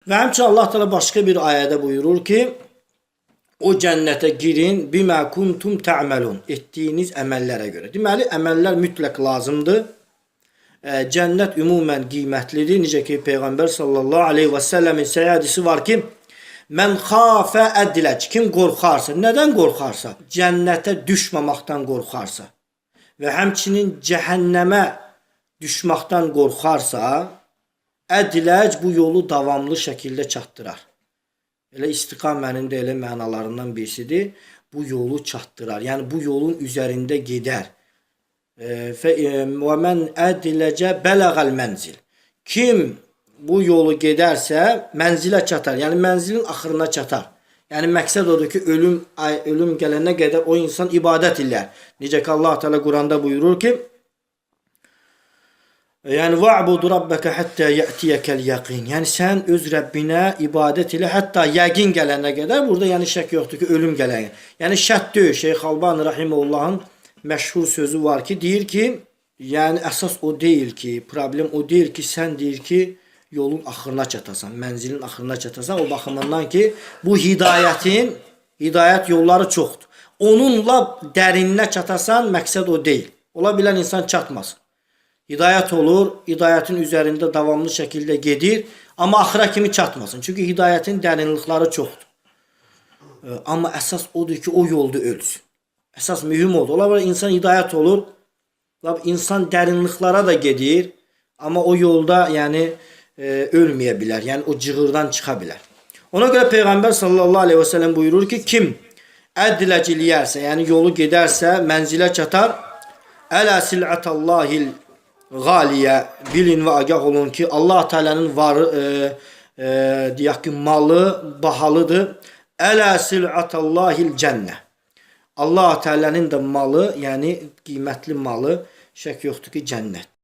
Və həmçinin Allah Teala başqa bir ayədə buyurur ki, o cənnətə girin bimə kuntum tə'melun, etdiyiniz əməllərə görə. Deməli, əməllər mütləq lazımdır. Cənnət ümumən qiymətlidir. Necə ki, Peyğəmbər sallallahu aleyhi və səlləmin səhih hədisi var ki, mən xafə ədləc, kim qorxarsa, nədən qorxarsa? Cənnətə düşməməkdən qorxarsa və həmçinin cəhənnəmə düşməkdən qorxarsa, ədləc bu yolu davamlı şəkildə çatdırar. Elə istiqamənin də elə mənalarından birisidir. Bu yolu çatdırar. Yəni bu yolun üzərində gedər. Və mən ədləcə bələğəl mənzil. Kim bu yolu gedərsə mənzilə çatar. Yəni mənzilin axırına çatar. Yəni məqsəd odur ki, ölüm gələnə qədər o insan ibadət ilə. Necə ki Allah Teala Quranda buyurur ki, yəni va'budu rabbaka hatta ya'tiyakal yaqin. Yəni sən öz Rəbbinə ibadət elə hətta yəqin gələnə qədər. Burada yəni şək yoxdur ki, ölüm gələnə. Yəni şərt deyil. Şeyx Albani rahimehullahın məşhur sözü var ki, deyir ki, yəni əsas o deyil ki, problem o deyil ki, sən deyir ki, yolun axırına çatasan, mənzilin axırına çatasan. O baxımından ki, bu hidayət yolları çoxdur. Onunla dərinlə çatasan, məqsəd o deyil. Ola bilən insan çatmasın. Hidayət olur, hidayətin üzərində davamlı şəkildə gedir, amma axıra kimi çatmasın. Çünki hidayətin dərinlikləri çoxdur. Amma əsas odur ki, o yolda ölsün. Əsas mühüm odur. Ola bilər insan hidayət olur, insan dərinliklərə də gedir, amma o yolda yəni ölməyə bilər, yəni o cığırdan çıxa bilər. Ona görə Peyğəmbər sallallahu aleyhi və səlləm buyurur ki, kim ədləc eləyərsə, yəni yolu gedərsə, mənzilə çatar, ələ sil'ətəllahil Qaliyə, bilin və agah olun ki, Allah Teala'nın varı, deyək ki, malı bahalıdır. Ələ sil'atallahil cənnə. Allah Teala'nın da malı, yəni qiymətli malı, şək yoxdur ki, cənnət.